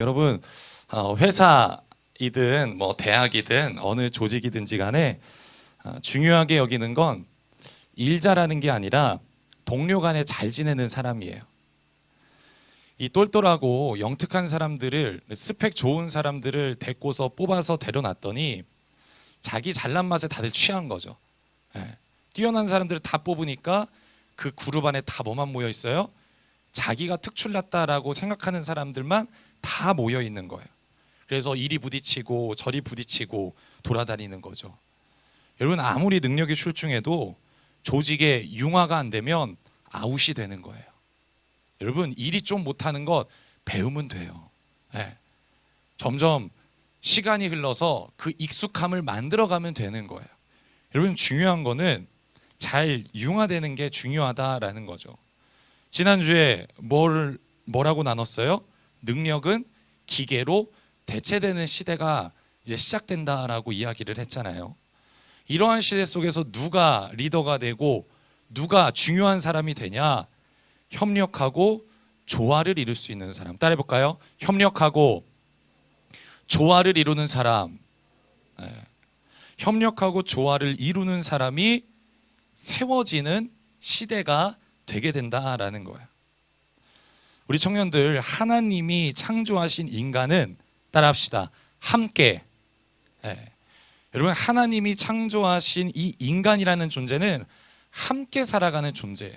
여러분, 회사이든 뭐 대학이든 어느 조직이든지 간에 중요하게 여기는 건 일 잘하는 게 아니라 동료 간에 잘 지내는 사람이에요. 이 똘똘하고 영특한 사람들을, 스펙 좋은 사람들을 데리고서 뽑아서 데려놨더니 자기 잘난 맛에 다들 취한 거죠. 뛰어난 사람들을 다 뽑으니까 그 그룹 안에 다 뭐만 모여 있어요? 자기가 특출났다라고 생각하는 사람들만 다 모여 있는 거예요. 그래서 이리 부딪히고 저리 부딪히고 돌아다니는 거죠. 여러분, 아무리 능력이 출중해도 조직에 융화가 안 되면 아웃이 되는 거예요. 여러분, 일이 좀 못하는 것 배우면 돼요. 점점 시간이 흘러서 그 익숙함을 만들어가면 되는 거예요. 여러분, 중요한 거는 잘 융화되는 게 중요하다라는 거죠. 지난주에 뭐라고 나눴어요? 능력은 기계로 대체되는 시대가 이제 시작된다라고 이야기를 했잖아요. 이러한 시대 속에서 누가 리더가 되고 누가 중요한 사람이 되냐? 협력하고 조화를 이룰 수 있는 사람. 따라해 볼까요? 협력하고 조화를 이루는 사람. 협력하고 조화를 이루는 사람이 세워지는 시대가 되게 된다라는 거예요. 우리 청년들, 하나님이 창조하신 인간은 따라합시다. 함께. 여러분, 하나님이 창조하신 이 인간이라는 존재는 함께 살아가는 존재예요.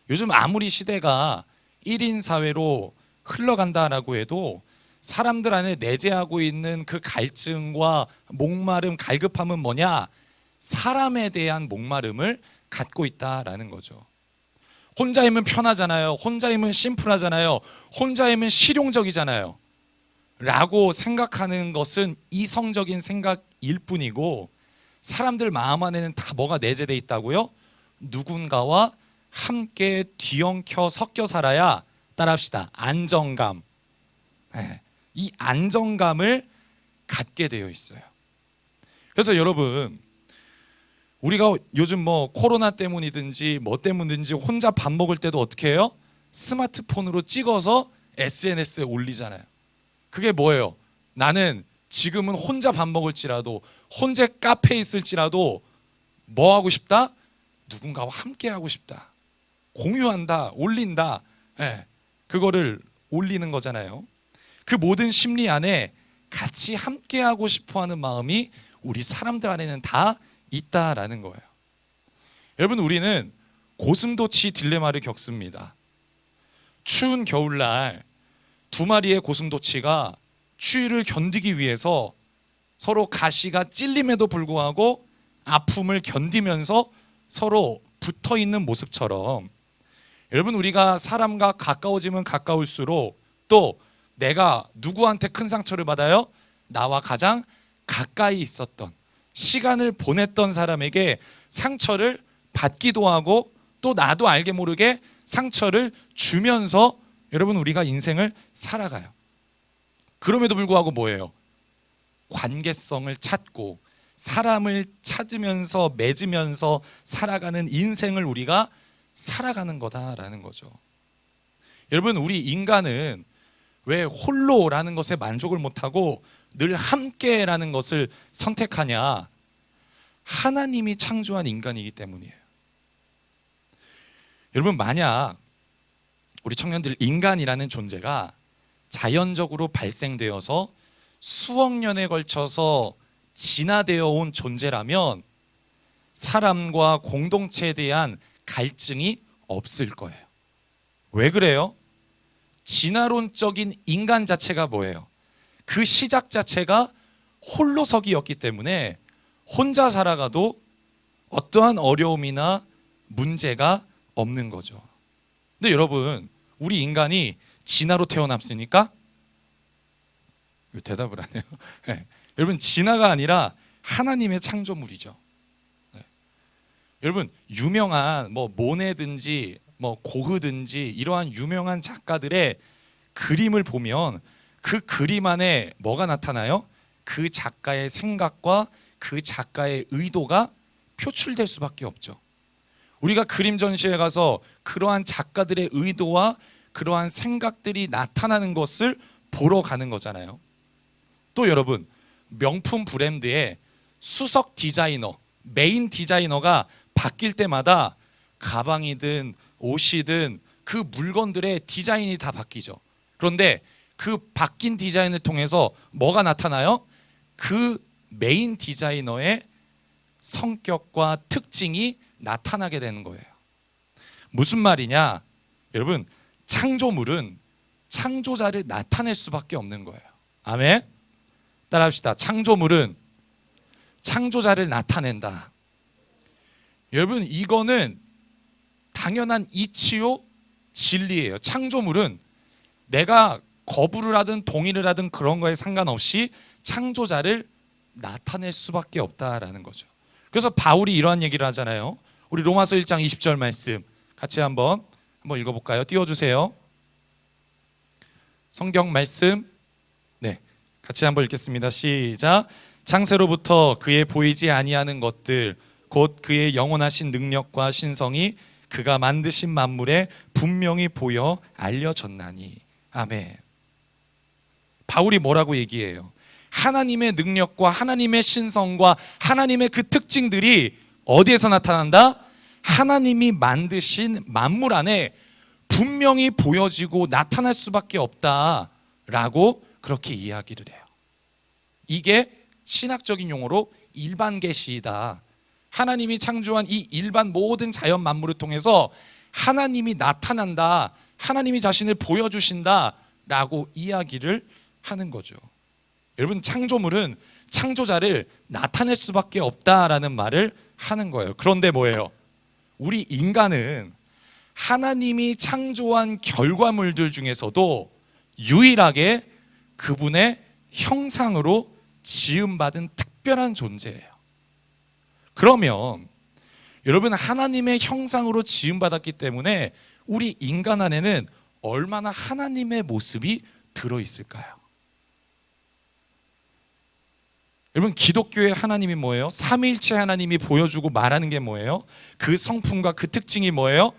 요즘 아무리 시대가 1인 사회로 흘러간다라고 해도 사람들 안에 내재하고 있는 그 갈증과 목마름, 갈급함은 뭐냐? 사람에 대한 목마름을 갖고 있다라는 거죠. 혼자이면 편하잖아요. 혼자이면 심플하잖아요. 혼자이면 실용적이잖아요. 라고 생각하는 것은 이성적인 생각일 뿐이고, 사람들 마음 안에는 다 뭐가 내재되어 있다고요? 누군가와 함께 뒤엉켜 섞여 살아야, 따라합시다, 안정감. 이 안정감을 갖게 되어 있어요. 그래서 여러분, 우리가 요즘 뭐 코로나 때문이든지 뭐 때문인지 혼자 밥 먹을 때도 어떻게 해요? 스마트폰으로 찍어서 SNS에 올리잖아요. 그게 뭐예요? 나는 지금은 혼자 밥 먹을지라도, 혼자 카페에 있을지라도 뭐 하고 싶다? 누군가와 함께 하고 싶다. 공유한다, 올린다. 그거를 올리는 거잖아요. 그 모든 심리 안에 같이 함께 하고 싶어 하는 마음이 우리 사람들 안에는 다 있다라는 거예요. 여러분, 우리는 고슴도치 딜레마를 겪습니다. 추운 겨울날 두 마리의 고슴도치가 추위를 견디기 위해서 서로 가시가 찔림에도 불구하고 아픔을 견디면서 서로 붙어 있는 모습처럼, 여러분, 우리가 사람과 가까워지면 가까울수록 또 내가 누구한테 큰 상처를 받아요? 나와 가장 가까이 있었던, 시간을 보냈던 사람에게 상처를 받기도 하고, 또 나도 알게 모르게 상처를 주면서 여러분, 우리가 인생을 살아가요. 그럼에도 불구하고 뭐예요? 관계성을 찾고 사람을 찾으면서 맺으면서 살아가는 인생을 우리가 살아가는 거다라는 거죠. 여러분, 우리 인간은 왜 홀로라는 것에 만족을 못하고 늘 함께라는 것을 선택하냐? 하나님이 창조한 인간이기 때문이에요. 여러분, 만약 우리 청년들, 인간이라는 존재가 자연적으로 발생되어서 수억 년에 걸쳐서 진화되어 온 존재라면 사람과 공동체에 대한 갈증이 없을 거예요. 왜 그래요? 진화론적인 인간 자체가 뭐예요? 그 시작 자체가 홀로서기였기 때문에 혼자 살아가도 어떠한 어려움이나 문제가 없는 거죠. 근데 여러분, 우리 인간이 진화로 태어났습니까? 대답을 안 해요. 여러분, 진화가 아니라 하나님의 창조물이죠. 여러분, 유명한 뭐 모네든지 뭐 고흐든지 이러한 유명한 작가들의 그림을 보면 그 그림 안에 뭐가 나타나요? 그 작가의 생각과 그 작가의 의도가 표출될 수밖에 없죠. 우리가 그림 전시회 가서 그러한 작가들의 의도와 그러한 생각들이 나타나는 것을 보러 가는 거잖아요. 또 여러분, 명품 브랜드의 수석 디자이너, 메인 디자이너가 바뀔 때마다 가방이든 옷이든 그 물건들의 디자인이 다 바뀌죠. 그런데 그 바뀐 디자인을 통해서 뭐가 나타나요? 그 메인 디자이너의 성격과 특징이 나타나게 되는 거예요. 무슨 말이냐? 여러분, 창조물은 창조자를 나타낼 수밖에 없는 거예요. 아멘? 따라합시다. 창조물은 창조자를 나타낸다. 여러분, 이거는 당연한 이치요 진리예요. 창조물은 내가 거부를 하든 동의를 하든 그런 거에 상관없이 창조자를 나타낼 수밖에 없다라는 거죠. 그래서 바울이 이러한 얘기를 하잖아요. 우리 로마서 1장 20절 말씀 같이 한번 읽어볼까요? 띄워주세요. 성경 말씀, 네, 같이 한번 읽겠습니다. 시작. 창세로부터 그의 보이지 아니하는 것들 곧 그의 영원하신 능력과 신성이 그가 만드신 만물에 분명히 보여 알려졌나니. 아멘. 바울이 뭐라고 얘기해요? 하나님의 능력과 하나님의 신성과 하나님의 그 특징들이 어디에서 나타난다? 하나님이 만드신 만물 안에 분명히 보여지고 나타날 수밖에 없다라고 그렇게 이야기를 해요. 이게 신학적인 용어로 일반 계시이다. 하나님이 창조한 이 일반 모든 자연 만물을 통해서 하나님이 나타난다, 하나님이 자신을 보여주신다라고 이야기를 하는 거죠. 여러분, 창조물은 창조자를 나타낼 수밖에 없다라는 말을 하는 거예요. 그런데 뭐예요? 우리 인간은 하나님이 창조한 결과물들 중에서도 유일하게 그분의 형상으로 지음받은 특별한 존재예요. 그러면 여러분, 하나님의 형상으로 지음받았기 때문에 우리 인간 안에는 얼마나 하나님의 모습이 들어있을까요? 여러분, 기독교의 하나님이 뭐예요? 삼위일체 하나님이 보여주고 말하는 게 뭐예요? 그 성품과 그 특징이 뭐예요?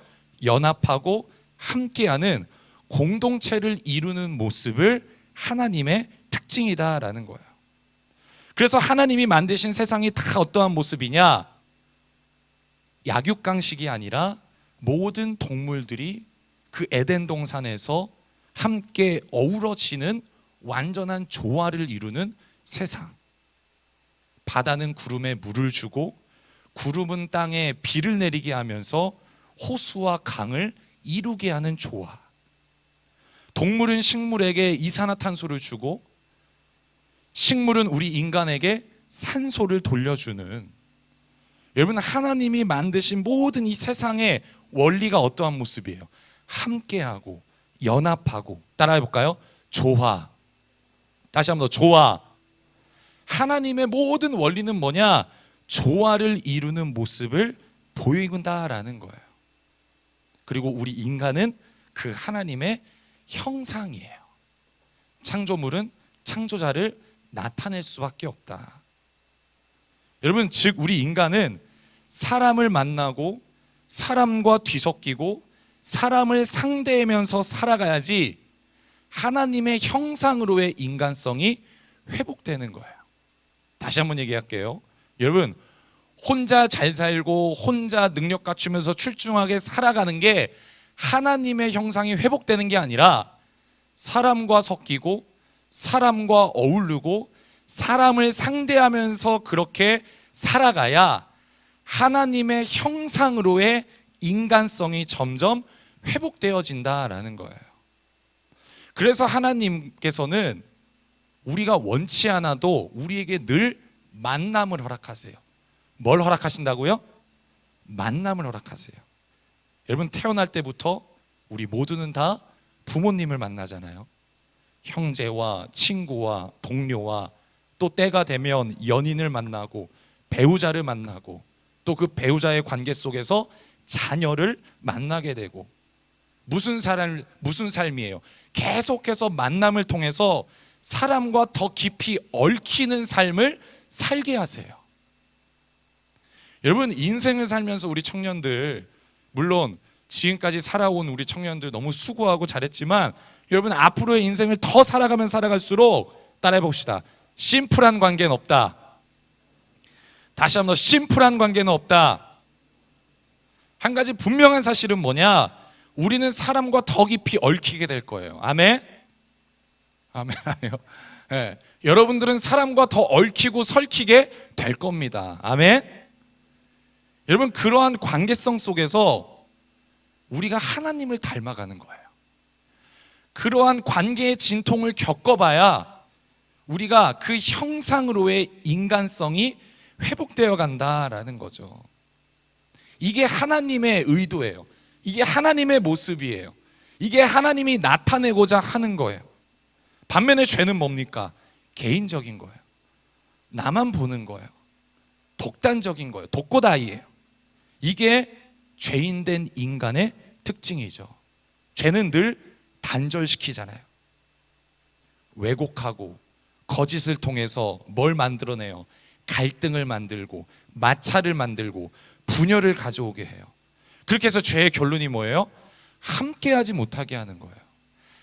연합하고 함께하는 공동체를 이루는 모습을 하나님의 특징이다라는 거예요. 그래서 하나님이 만드신 세상이 다 어떠한 모습이냐? 약육강식이 아니라 모든 동물들이 그 에덴 동산에서 함께 어우러지는 완전한 조화를 이루는 세상. 바다는 구름에 물을 주고 구름은 땅에 비를 내리게 하면서 호수와 강을 이루게 하는 조화. 동물은 식물에게 이산화탄소를 주고 식물은 우리 인간에게 산소를 돌려주는, 여러분, 하나님이 만드신 모든 이 세상의 원리가 어떠한 모습이에요? 함께하고 연합하고, 따라해볼까요? 조화. 다시 한번 더, 조화. 하나님의 모든 원리는 뭐냐? 조화를 이루는 모습을 보인다라는 거예요. 그리고 우리 인간은 그 하나님의 형상이에요. 창조물은 창조자를 나타낼 수밖에 없다. 여러분, 즉 우리 인간은 사람을 만나고 사람과 뒤섞이고 사람을 상대하면서 살아가야지 하나님의 형상으로의 인간성이 회복되는 거예요. 다시 한번 얘기할게요. 여러분, 혼자 잘 살고 혼자 능력 갖추면서 출중하게 살아가는 게 하나님의 형상이 회복되는 게 아니라 사람과 섞이고 사람과 어울리고 사람을 상대하면서 그렇게 살아가야 하나님의 형상으로의 인간성이 점점 회복되어진다라는 거예요. 그래서 하나님께서는 우리가 원치 않아도 우리에게 늘 만남을 허락하세요. 뭘 허락하신다고요? 만남을 허락하세요. 여러분, 태어날 때부터 우리 모두는 다 부모님을 만나잖아요. 형제와 친구와 동료와 또 때가 되면 연인을 만나고 배우자를 만나고 또 그 배우자의 관계 속에서 자녀를 만나게 되고, 무슨 삶이에요? 계속해서 만남을 통해서 사람과 더 깊이 얽히는 삶을 살게 하세요. 여러분, 인생을 살면서 우리 청년들, 물론 지금까지 살아온 우리 청년들 너무 수고하고 잘했지만 여러분 앞으로의 인생을 더 살아가면 살아갈수록 따라해 봅시다. 심플한 관계는 없다. 다시 한번 심플한 관계는 없다. 한 가지 분명한 사실은 뭐냐? 우리는 사람과 더 깊이 얽히게 될 거예요. 아멘? 아멘 아니요. 네. 여러분들은 사람과 더 얽히고 설키게 될 겁니다. 아멘? 여러분 그러한 관계성 속에서 우리가 하나님을 닮아가는 거예요. 그러한 관계의 진통을 겪어봐야 우리가 그 형상으로의 인간성이 회복되어 간다라는 거죠. 이게 하나님의 의도예요. 이게 하나님의 모습이에요. 이게 하나님이 나타내고자 하는 거예요. 반면에 죄는 뭡니까? 개인적인 거예요. 나만 보는 거예요. 독단적인 거예요. 독고다이예요. 이게 죄인된 인간의 특징이죠. 죄는 늘 단절시키잖아요. 왜곡하고 거짓을 통해서 뭘 만들어내요? 갈등을 만들고 마찰을 만들고 분열을 가져오게 해요. 그렇게 해서 죄의 결론이 뭐예요? 함께하지 못하게 하는 거예요.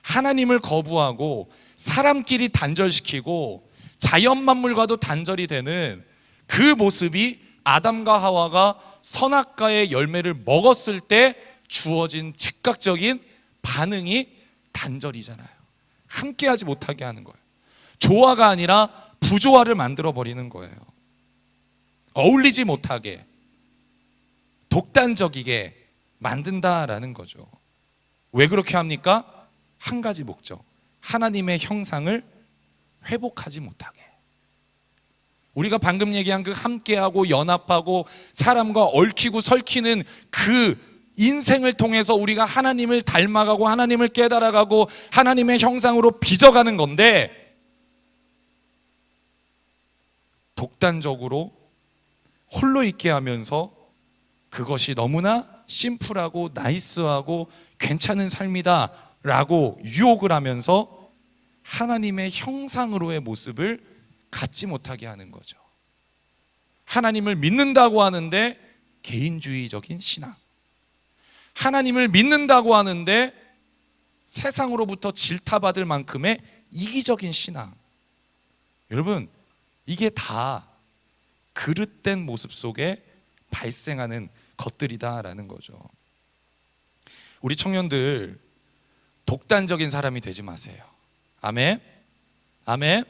하나님을 거부하고 사람끼리 단절시키고 자연 만물과도 단절이 되는 그 모습이 아담과 하와가 선악과의 열매를 먹었을 때 주어진 즉각적인 반응이 단절이잖아요. 함께하지 못하게 하는 거예요. 조화가 아니라 부조화를 만들어 버리는 거예요. 어울리지 못하게 독단적이게 만든다라는 거죠. 왜 그렇게 합니까? 한 가지 목적. 하나님의 형상을 회복하지 못하게. 우리가 방금 얘기한 그 함께하고 연합하고 사람과 얽히고 설키는 그 인생을 통해서 우리가 하나님을 닮아가고 하나님을 깨달아가고 하나님의 형상으로 빚어가는 건데, 독단적으로 홀로 있게 하면서 그것이 너무나 심플하고 나이스하고 괜찮은 삶이다 라고 유혹을 하면서 하나님의 형상으로의 모습을 갖지 못하게 하는 거죠. 하나님을 믿는다고 하는데 개인주의적인 신앙, 하나님을 믿는다고 하는데 세상으로부터 질타받을 만큼의 이기적인 신앙. 여러분, 이게 다 그릇된 모습 속에 발생하는 것들이다라는 거죠. 우리 청년들 독단적인 사람이 되지 마세요. 아멘? 아멘?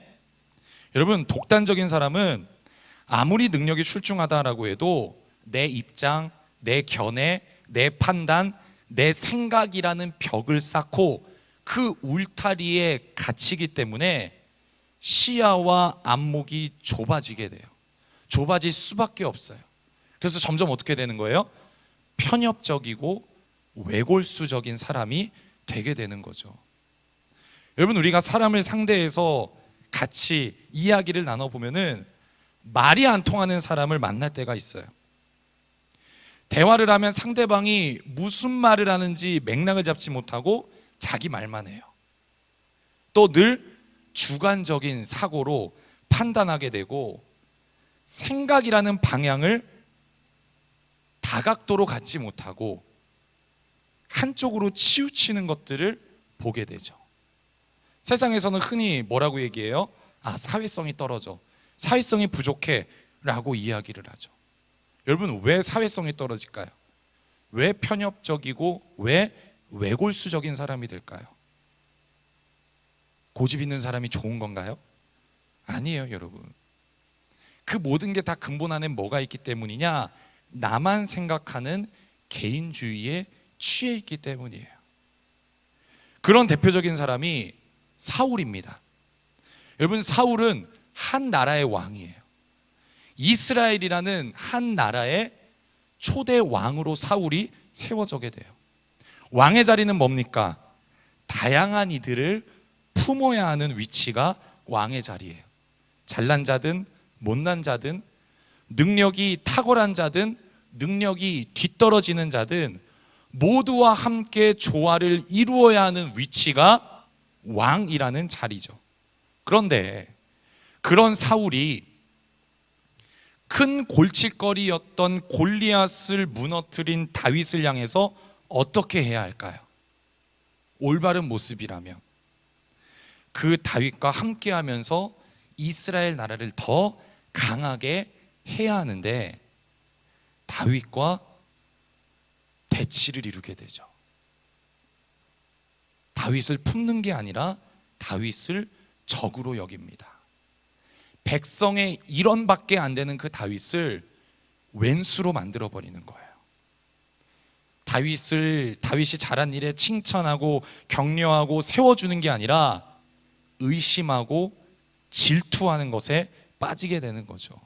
여러분, 독단적인 사람은 아무리 능력이 출중하다라고 해도 내 입장, 내 견해, 내 판단, 내 생각이라는 벽을 쌓고 그 울타리에 갇히기 때문에 시야와 안목이 좁아지게 돼요. 좁아질 수밖에 없어요. 그래서 점점 어떻게 되는 거예요? 편협적이고 외골수적인 사람이 되게 되는 거죠. 여러분, 우리가 사람을 상대해서 같이 이야기를 나눠보면은 말이 안 통하는 사람을 만날 때가 있어요. 대화를 하면 상대방이 무슨 말을 하는지 맥락을 잡지 못하고 자기 말만 해요. 또 늘 주관적인 사고로 판단하게 되고 생각이라는 방향을 다각도로 갖지 못하고 한쪽으로 치우치는 것들을 보게 되죠. 세상에서는 흔히 뭐라고 얘기해요? 사회성이 떨어져, 사회성이 부족해 라고 이야기를 하죠. 여러분, 왜 사회성이 떨어질까요? 왜 편협적이고 왜 외골수적인 사람이 될까요? 고집 있는 사람이 좋은 건가요? 아니에요, 여러분. 그 모든 게 다 근본 안에 뭐가 있기 때문이냐? 나만 생각하는 개인주의에 취해 있기 때문이에요. 그런 대표적인 사람이 사울입니다. 여러분, 사울은 한 나라의 왕이에요. 이스라엘이라는 한 나라의 초대 왕으로 사울이 세워지게 돼요. 왕의 자리는 뭡니까? 다양한 이들을 품어야 하는 위치가 왕의 자리예요. 잘난 자든 못난 자든 능력이 탁월한 자든 능력이 뒤떨어지는 자든 모두와 함께 조화를 이루어야 하는 위치가 왕이라는 자리죠. 그런데 그런 사울이 큰 골칫거리였던 골리앗을 무너뜨린 다윗을 향해서 어떻게 해야 할까요? 올바른 모습이라면 그 다윗과 함께하면서 이스라엘 나라를 더 강하게 해야 하는데 다윗과 대치를 이루게 되죠. 다윗을 품는 게 아니라 다윗을 적으로 여깁니다. 백성의 일원밖에 안 되는 그 다윗을 왼수로 만들어 버리는 거예요. 다윗이 잘한 일에 칭찬하고 격려하고 세워주는 게 아니라 의심하고 질투하는 것에 빠지게 되는 거죠.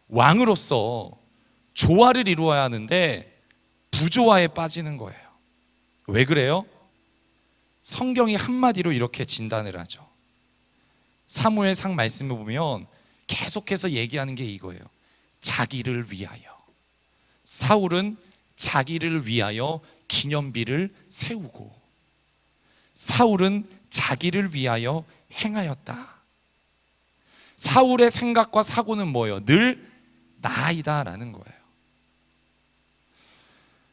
왕으로서 조화를 이루어야 하는데 부조화에 빠지는 거예요. 왜 그래요? 성경이 한마디로 이렇게 진단을 하죠. 사무엘상 말씀을 보면 계속해서 얘기하는 게 이거예요. 자기를 위하여. 사울은 자기를 위하여 기념비를 세우고 사울은 자기를 위하여 행하였다. 사울의 생각과 사고는 뭐예요? 늘 나이다 라는 거예요.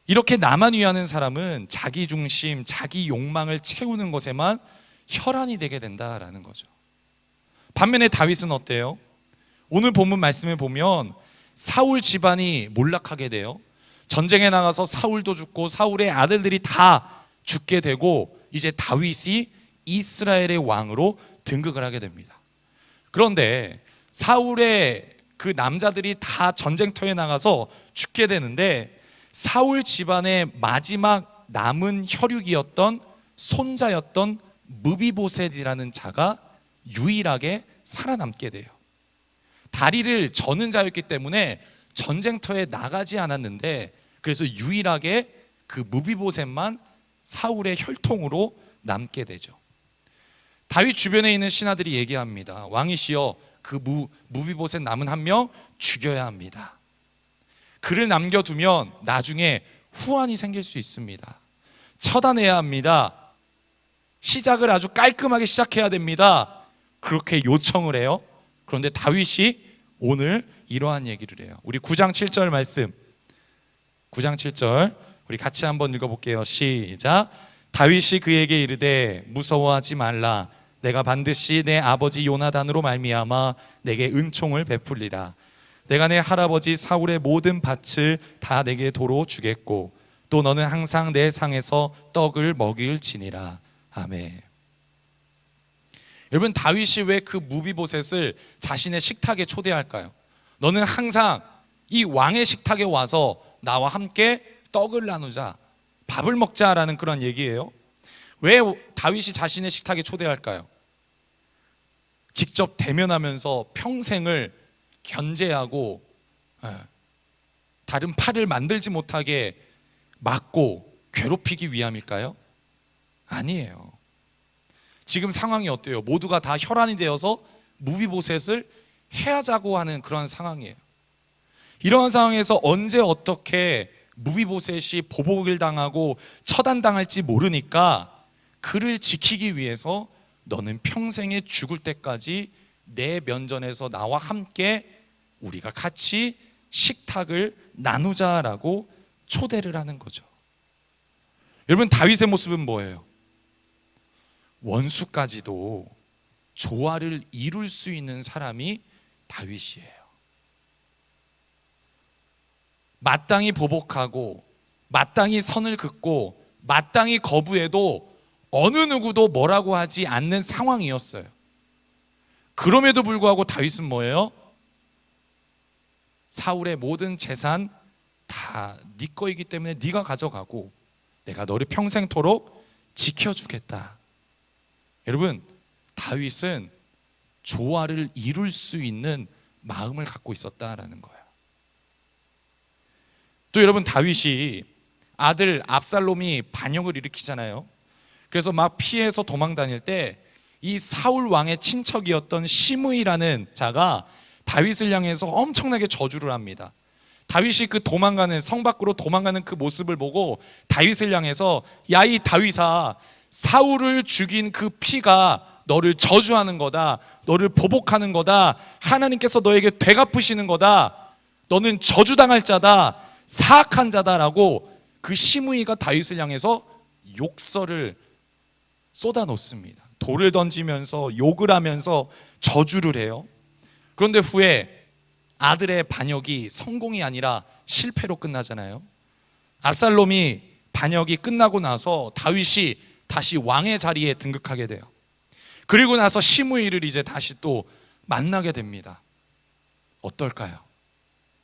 이렇게 나만 위하는 사람은 자기 중심, 자기 욕망을 채우는 것에만 혈안이 되게 된다라는 거죠. 반면에 다윗은 어때요? 오늘 본문 말씀을 보면 사울 집안이 몰락하게 돼요. 전쟁에 나가서 사울도 죽고 사울의 아들들이 다 죽게 되고 이제 다윗이 이스라엘의 왕으로 등극을 하게 됩니다. 그런데 사울의 그 남자들이 다 전쟁터에 나가서 죽게 되는데 사울 집안의 마지막 남은 혈육이었던 손자였던 무비보셋이라는 자가 유일하게 살아남게 돼요. 다리를 저는 자였기 때문에 전쟁터에 나가지 않았는데 그래서 유일하게 그 무비보셋만 사울의 혈통으로 남게 되죠. 다윗 주변에 있는 신하들이 얘기합니다. 왕이시여, 그 무비보셋 남은 한 명 죽여야 합니다. 그를 남겨두면 나중에 후환이 생길 수 있습니다. 처단해야 합니다. 시작을 아주 깔끔하게 시작해야 됩니다. 그렇게 요청을 해요. 그런데 다윗이 오늘 이러한 얘기를 해요. 우리 9장 7절 말씀, 9장 7절 우리 같이 한번 읽어볼게요. 시작. 다윗이 그에게 이르되 무서워하지 말라. 내가 반드시 내 아버지 요나단으로 말미암아 내게 은총을 베풀리라. 내가 내 할아버지 사울의 모든 밭을 다 내게 도로 주겠고 또 너는 항상 내 상에서 떡을 먹일지니라. 아멘. 여러분, 다윗이 왜 그 무비보셋을 자신의 식탁에 초대할까요? 너는 항상 이 왕의 식탁에 와서 나와 함께 떡을 나누자, 밥을 먹자라는 그런 얘기예요. 왜 다윗이 자신의 식탁에 초대할까요? 직접 대면하면서 평생을 견제하고 다른 팔을 만들지 못하게 막고 괴롭히기 위함일까요? 아니에요. 지금 상황이 어때요? 모두가 다 혈안이 되어서 무비보셋을 해하자고 하는 그런 상황이에요. 이러한 상황에서 언제 어떻게 무비보셋이 보복을 당하고 처단당할지 모르니까 그를 지키기 위해서 너는 평생에 죽을 때까지 내 면전에서 나와 함께 우리가 같이 식탁을 나누자라고 초대를 하는 거죠. 여러분, 다윗의 모습은 뭐예요? 원수까지도 조화를 이룰 수 있는 사람이 다윗이에요. 마땅히 보복하고 마땅히 선을 긋고 마땅히 거부해도 어느 누구도 뭐라고 하지 않는 상황이었어요. 그럼에도 불구하고 다윗은 뭐예요? 사울의 모든 재산 다 네 거이기 때문에 네가 가져가고 내가 너를 평생토록 지켜주겠다. 여러분, 다윗은 조화를 이룰 수 있는 마음을 갖고 있었다라는 거예요. 또 여러분, 다윗이 아들 압살롬이 반역을 일으키잖아요. 그래서 막 피해서 도망 다닐 때 이 사울 왕의 친척이었던 시므이라는 자가 다윗을 향해서 엄청나게 저주를 합니다. 다윗이 그 도망가는, 성 밖으로 도망가는 그 모습을 보고 다윗을 향해서 야, 이 다윗아, 사울을 죽인 그 피가 너를 저주하는 거다, 너를 보복하는 거다, 하나님께서 너에게 되갚으시는 거다, 너는 저주당할 자다, 사악한 자다라고 그 시므이가 다윗을 향해서 욕설을 쏟아놓습니다. 돌을 던지면서 욕을 하면서 저주를 해요. 그런데 후에 아들의 반역이 성공이 아니라 실패로 끝나잖아요. 압살롬이 반역이 끝나고 나서 다윗이 다시 왕의 자리에 등극하게 돼요. 그리고 나서 시므이를 이제 다시 또 만나게 됩니다. 어떨까요?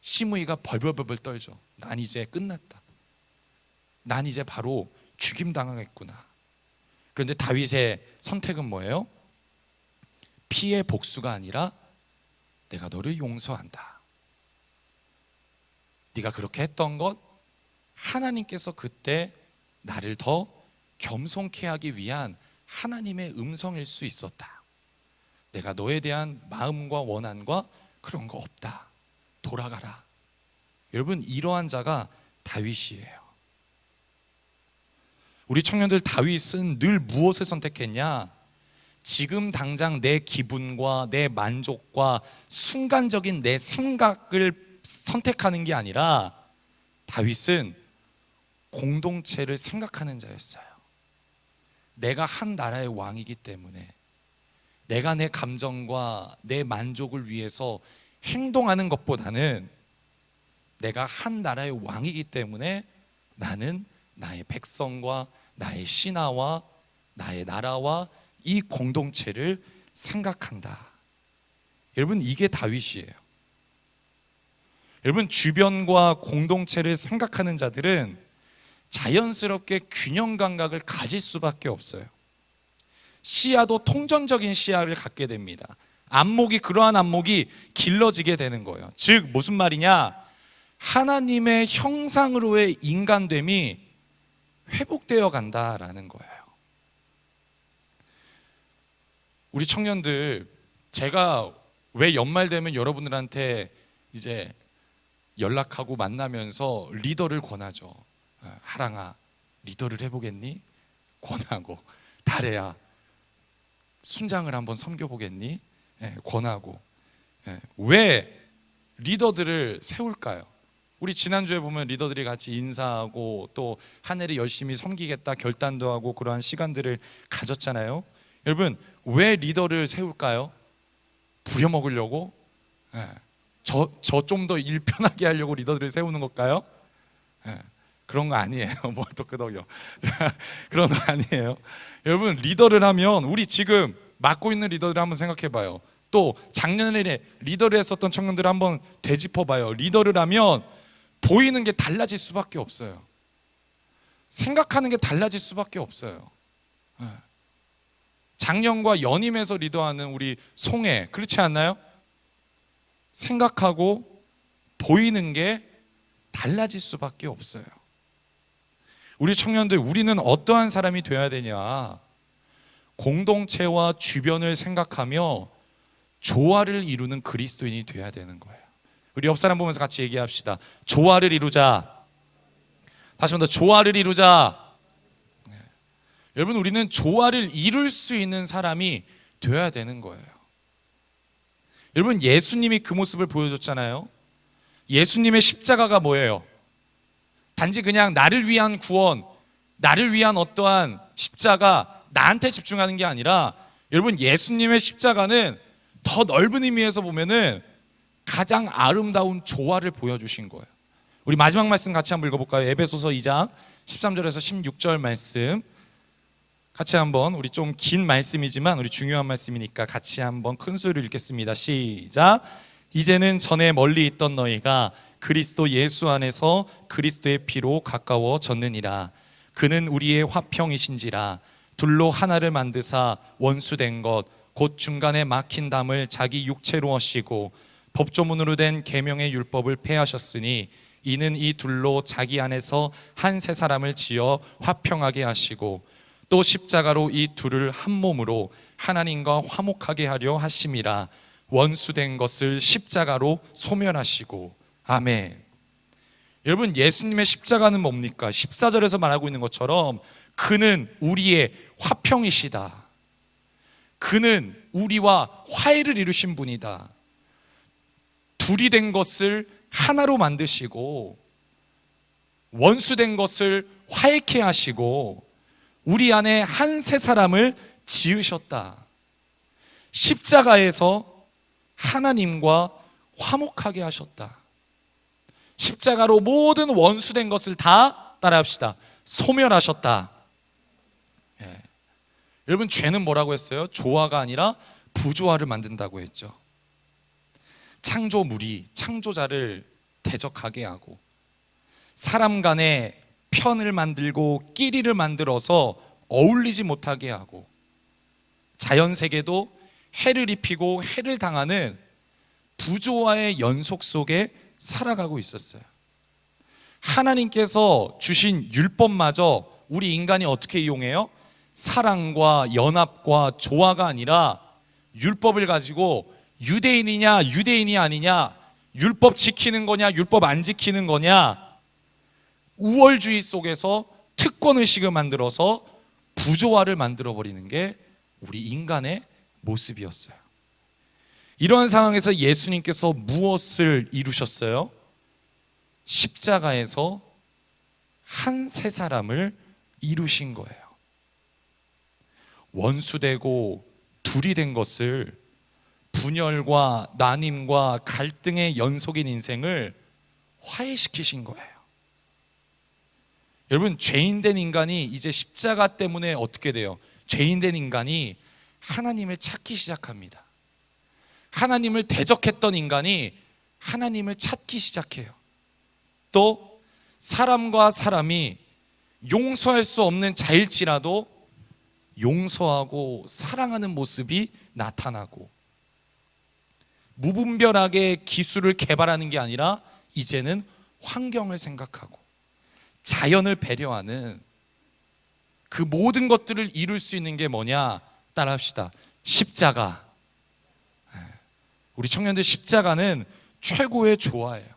시므이가 벌벌벌 떨죠. 난 이제 끝났다. 난 이제 바로 죽임당하겠구나. 그런데 다윗의 선택은 뭐예요? 피의 복수가 아니라 내가 너를 용서한다. 네가 그렇게 했던 것, 하나님께서 그때 나를 더 겸손케 하기 위한 하나님의 음성일 수 있었다. 내가 너에 대한 마음과 원한과 그런 거 없다. 돌아가라. 여러분, 이러한 자가 다윗이에요. 우리 청년들, 다윗은 늘 무엇을 선택했냐? 지금 당장 내 기분과 내 만족과 순간적인 내 생각을 선택하는 게 아니라 다윗은 공동체를 생각하는 자였어요. 내가 한 나라의 왕이기 때문에 내가 내 감정과 내 만족을 위해서 행동하는 것보다는 내가 한 나라의 왕이기 때문에 나는 나의 백성과 나의 신하와 나의 나라와 이 공동체를 생각한다. 여러분, 이게 다윗이에요. 여러분, 주변과 공동체를 생각하는 자들은 자연스럽게 균형 감각을 가질 수밖에 없어요. 시야도 통전적인 시야를 갖게 됩니다. 그러한 안목이 길러지게 되는 거예요. 즉 무슨 말이냐? 하나님의 형상으로의 인간됨이 회복되어 간다라는 거예요. 우리 청년들, 제가 왜 연말 되면 여러분들한테 이제 연락하고 만나면서 리더를 권하죠. 하랑아, 리더를 해보겠니? 권하고, 달애야, 순장을 한번 섬겨보겠니? 권하고. 왜 리더들을 세울까요? 우리 지난주에 보면 리더들이 같이 인사하고 또 한 해를 열심히 섬기겠다 결단도 하고 그러한 시간들을 가졌잖아요. 여러분, 왜 리더를 세울까요? 부려먹으려고? 저 좀 더 일 편하게 하려고 리더들을 세우는 걸까요? 그런 거 아니에요. 뭘 또 끄덕여. 그런 거 아니에요. 여러분, 리더를 하면, 우리 지금 맡고 있는 리더들 한번 생각해 봐요. 또 작년에 리더를 했었던 청년들을 한번 되짚어 봐요. 리더를 하면 보이는 게 달라질 수밖에 없어요. 생각하는 게 달라질 수밖에 없어요. 작년과 연임해서 리더하는 우리 송혜, 그렇지 않나요? 생각하고 보이는 게 달라질 수밖에 없어요. 우리 청년들, 우리는 어떠한 사람이 되어야 되냐? 공동체와 주변을 생각하며 조화를 이루는 그리스도인이 되어야 되는 거예요. 우리 옆 사람 보면서 같이 얘기합시다. 조화를 이루자. 다시 한번 더, 조화를 이루자. 여러분, 우리는 조화를 이룰 수 있는 사람이 되어야 되는 거예요. 여러분, 예수님이 그 모습을 보여줬잖아요. 예수님의 십자가가 뭐예요? 단지 그냥 나를 위한 구원, 나를 위한 어떠한 십자가, 나한테 집중하는 게 아니라, 여러분, 예수님의 십자가는 더 넓은 의미에서 보면은 가장 아름다운 조화를 보여주신 거예요. 우리 마지막 말씀 같이 한번 읽어볼까요? 에베소서 2장 13절에서 16절 말씀 같이 한번, 우리 좀 긴 말씀이지만 우리 중요한 말씀이니까 같이 한번 큰 소리로 읽겠습니다. 시작. 이제는 전에 멀리 있던 너희가 그리스도 예수 안에서 그리스도의 피로 가까워졌느니라. 그는 우리의 화평이신지라. 둘로 하나를 만드사 원수된 것 곧 중간에 막힌 담을 자기 육체로 하시고 법조문으로 된 계명의 율법을 폐하셨으니 이는 이 둘로 자기 안에서 한 세 사람을 지어 화평하게 하시고 또 십자가로 이 둘을 한 몸으로 하나님과 화목하게 하려 하심이라. 원수된 것을 십자가로 소멸하시고. 아멘. 여러분, 예수님의 십자가는 뭡니까? 14절에서 말하고 있는 것처럼 그는 우리의 화평이시다. 그는 우리와 화해를 이루신 분이다. 둘이 된 것을 하나로 만드시고 원수된 것을 화해케 하시고 우리 안에 한 새 사람을 지으셨다. 십자가에서 하나님과 화목하게 하셨다. 십자가로 모든 원수된 것을 다 따라합시다. 소멸하셨다. 예. 여러분, 죄는 뭐라고 했어요? 조화가 아니라 부조화를 만든다고 했죠. 창조물이 창조자를 대적하게 하고 사람 간에 편을 만들고 끼리를 만들어서 어울리지 못하게 하고 자연세계도 해를 입히고 해를 당하는 부조화의 연속 속에 살아가고 있었어요. 하나님께서 주신 율법마저 우리 인간이 어떻게 이용해요? 사랑과 연합과 조화가 아니라 율법을 가지고 유대인이냐 유대인이 아니냐, 율법 지키는 거냐 율법 안 지키는 거냐, 우월주의 속에서 특권의식을 만들어서 부조화를 만들어버리는 게 우리 인간의 모습이었어요. 이러한 상황에서 예수님께서 무엇을 이루셨어요? 십자가에서 한 새 사람을 이루신 거예요. 원수되고 둘이 된 것을, 분열과 나님과 갈등의 연속인 인생을 화해시키신 거예요. 여러분, 죄인된 인간이 이제 십자가 때문에 어떻게 돼요? 죄인된 인간이 하나님을 찾기 시작합니다. 하나님을 대적했던 인간이 하나님을 찾기 시작해요. 또 사람과 사람이 용서할 수 없는 자일지라도 용서하고 사랑하는 모습이 나타나고, 무분별하게 기술을 개발하는 게 아니라 이제는 환경을 생각하고 자연을 배려하는 그 모든 것들을 이룰 수 있는 게 뭐냐? 따라합시다. 십자가. 우리 청년들, 십자가는 최고의 조화예요.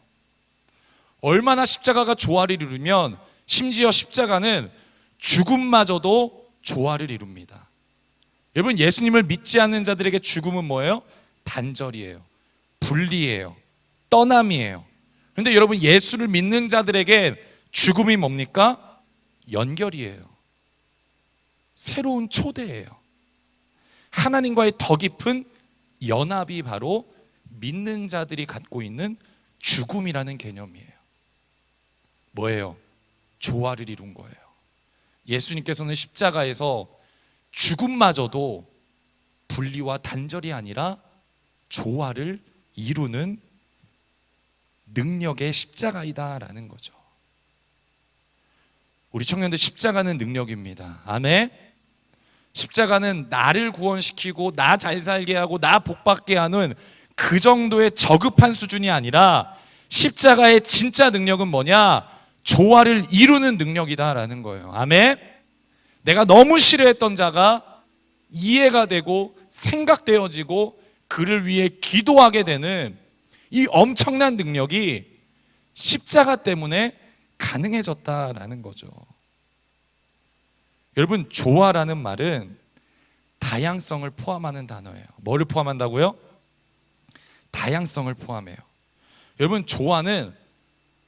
얼마나 십자가가 조화를 이루면 심지어 십자가는 죽음마저도 조화를 이룹니다. 여러분, 예수님을 믿지 않는 자들에게 죽음은 뭐예요? 단절이에요. 분리예요. 떠남이에요. 그런데 여러분, 예수를 믿는 자들에게 죽음이 뭡니까? 연결이에요. 새로운 초대예요. 하나님과의 더 깊은 연합이 바로 믿는 자들이 갖고 있는 죽음이라는 개념이에요. 뭐예요? 조화를 이룬 거예요. 예수님께서는 십자가에서 죽음마저도 분리와 단절이 아니라 조화를 이루는 능력의 십자가이다라는 거죠. 우리 청년들, 십자가는 능력입니다. 아멘. 십자가는 나를 구원시키고 나 잘 살게 하고 나 복받게 하는 그 정도의 저급한 수준이 아니라 십자가의 진짜 능력은 뭐냐? 조화를 이루는 능력이다라는 거예요. 아멘. 내가 너무 싫어했던 자가 이해가 되고 생각되어지고 그를 위해 기도하게 되는 이 엄청난 능력이 십자가 때문에 가능해졌다라는 거죠. 여러분, 조화라는 말은 다양성을 포함하는 단어예요. 뭐를 포함한다고요? 다양성을 포함해요. 여러분, 조화는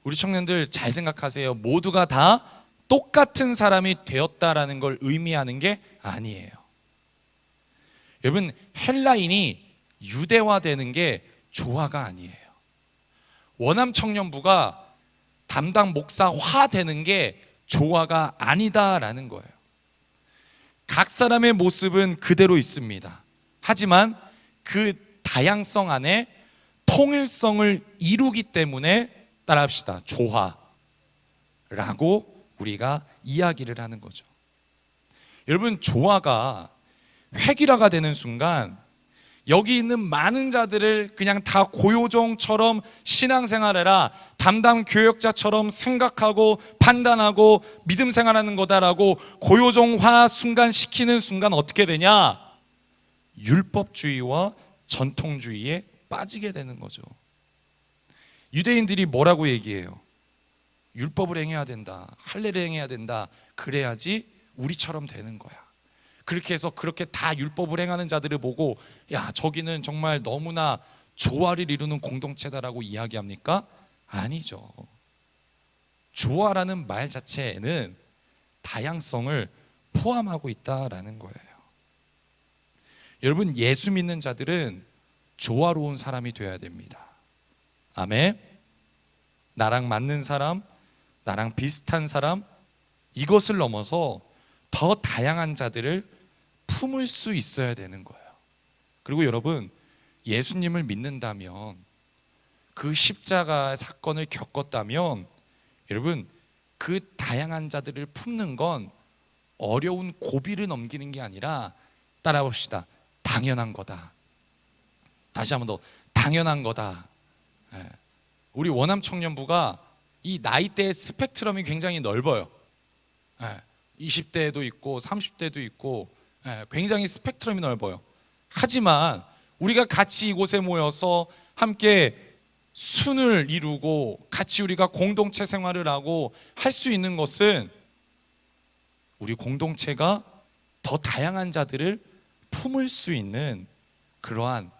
우리 청년들 잘 생각하세요. 모두가 다 똑같은 사람이 되었다라는 걸 의미하는 게 아니에요. 여러분, 헬라인이 유대화되는 게 조화가 아니에요. 원암 청년부가 담당 목사화 되는 게 조화가 아니다라는 거예요. 각 사람의 모습은 그대로 있습니다. 하지만 그 다양성 안에 통일성을 이루기 때문에 따라합시다. 조화라고 우리가 이야기를 하는 거죠. 여러분, 조화가 획일화가 되는 순간 여기 있는 많은 자들을 그냥 다 고요종처럼 신앙생활해라, 담당 교역자처럼 생각하고 판단하고 믿음 생활하는 거다라고 고요종화 순간 어떻게 되냐? 율법주의와 전통주의에 빠지게 되는 거죠. 유대인들이 뭐라고 얘기해요? 율법을 행해야 된다, 할례를 행해야 된다, 그래야지 우리처럼 되는 거야. 그렇게 해서 그렇게 다 율법을 행하는 자들을 보고, 야, 저기는 정말 너무나 조화를 이루는 공동체다라고 이야기합니까? 아니죠. 조화라는 말 자체에는 다양성을 포함하고 있다라는 거예요. 여러분, 예수 믿는 자들은 조화로운 사람이 되어야 됩니다. 아멘. 나랑 맞는 사람, 나랑 비슷한 사람, 이것을 넘어서 더 다양한 자들을 품을 수 있어야 되는 거예요. 그리고 여러분, 예수님을 믿는다면, 그 십자가 사건을 겪었다면, 여러분, 그 다양한 자들을 품는 건 어려운 고비를 넘기는 게 아니라, 따라 봅시다, 당연한 거다. 다시 한번 더, 당연한 거다. 우리 원암 청년부가 이 나이대의 스펙트럼이 굉장히 넓어요. 20대도 있고 30대도 있고 굉장히 스펙트럼이 넓어요. 하지만 우리가 같이 이곳에 모여서 함께 순을 이루고 같이 우리가 공동체 생활을 하고 할 수 있는 것은 우리 공동체가 더 다양한 자들을 품을 수 있는 그러한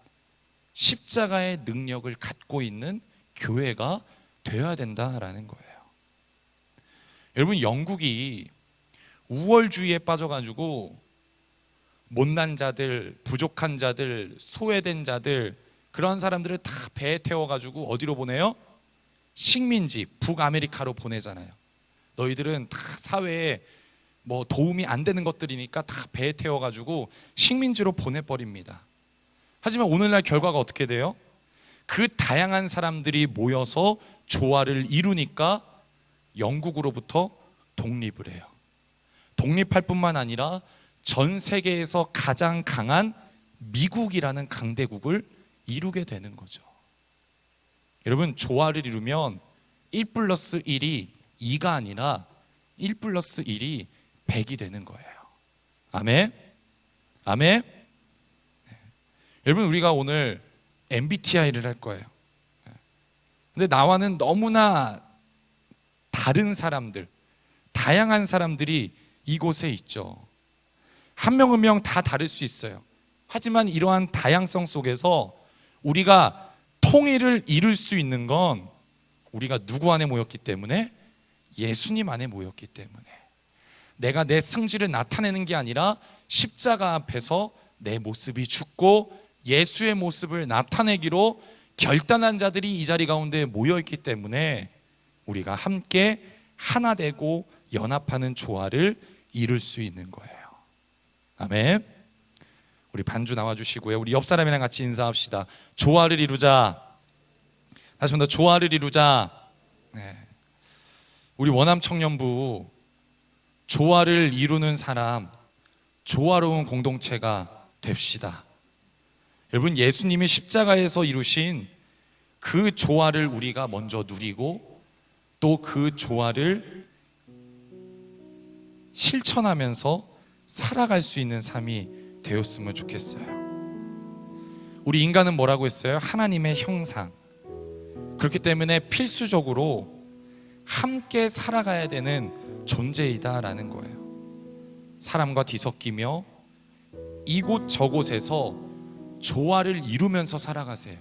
십자가의 능력을 갖고 있는 교회가 되어야 된다라는 거예요. 여러분, 영국이 우월주의에 빠져가지고 못난 자들, 부족한 자들, 소외된 자들, 그런 사람들을 다 배에 태워가지고 어디로 보내요? 식민지 북아메리카로 보내잖아요. 너희들은 다 사회에 뭐 도움이 안 되는 것들이니까 다 배에 태워가지고 식민지로 보내버립니다. 하지만 오늘날 결과가 어떻게 돼요? 그 다양한 사람들이 모여서 조화를 이루니까 영국으로부터 독립을 해요. 독립할 뿐만 아니라 전 세계에서 가장 강한 미국이라는 강대국을 이루게 되는 거죠. 여러분, 조화를 이루면 1+1이 2가 아니라 1+1이 100이 되는 거예요. 아멘? 아멘? 여러분, 우리가 오늘 MBTI를 할 거예요. 근데 나와는 너무나 다른 사람들, 다양한 사람들이 이곳에 있죠. 한 명 한 명 다 다를 수 있어요. 하지만 이러한 다양성 속에서 우리가 통일을 이룰 수 있는 건 우리가 누구 안에 모였기 때문에? 예수님 안에 모였기 때문에. 내가 내 승질을 나타내는 게 아니라 십자가 앞에서 내 모습이 죽고 예수의 모습을 나타내기로 결단한 자들이 이 자리 가운데 모여있기 때문에 우리가 함께 하나 되고 연합하는 조화를 이룰 수 있는 거예요. 아멘. 우리 반주 나와주시고요. 우리 옆 사람이랑 같이 인사합시다. 조화를 이루자. 다시 한번 더, 조화를 이루자. 우리 원암 청년부 조화를 이루는 사람, 조화로운 공동체가 됩시다. 여러분, 예수님이 십자가에서 이루신 그 조화를 우리가 먼저 누리고 또 그 조화를 실천하면서 살아갈 수 있는 삶이 되었으면 좋겠어요. 우리 인간은 뭐라고 했어요? 하나님의 형상. 그렇기 때문에 필수적으로 함께 살아가야 되는 존재이다라는 거예요. 사람과 뒤섞이며 이곳 저곳에서 조화를 이루면서 살아가세요.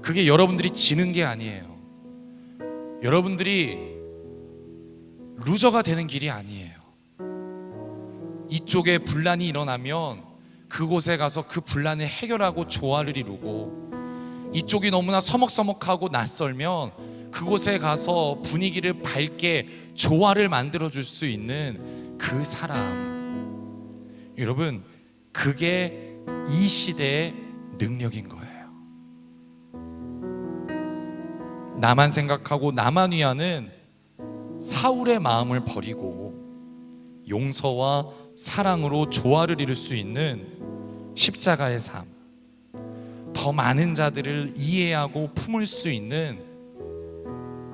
그게 여러분들이 지는 게 아니에요. 여러분들이 루저가 되는 길이 아니에요. 이쪽에 분란이 일어나면 그곳에 가서 그 분란을 해결하고 조화를 이루고, 이쪽이 너무나 서먹서먹하고 낯설면 그곳에 가서 분위기를 밝게 조화를 만들어줄 수 있는 그 사람, 여러분, 그게 이 시대의 능력인 거예요. 나만 생각하고 나만 위하는 사울의 마음을 버리고 용서와 사랑으로 조화를 이룰 수 있는 십자가의 삶, 더 많은 자들을 이해하고 품을 수 있는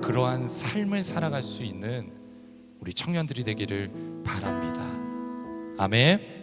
그러한 삶을 살아갈 수 있는 우리 청년들이 되기를 바랍니다. 아멘.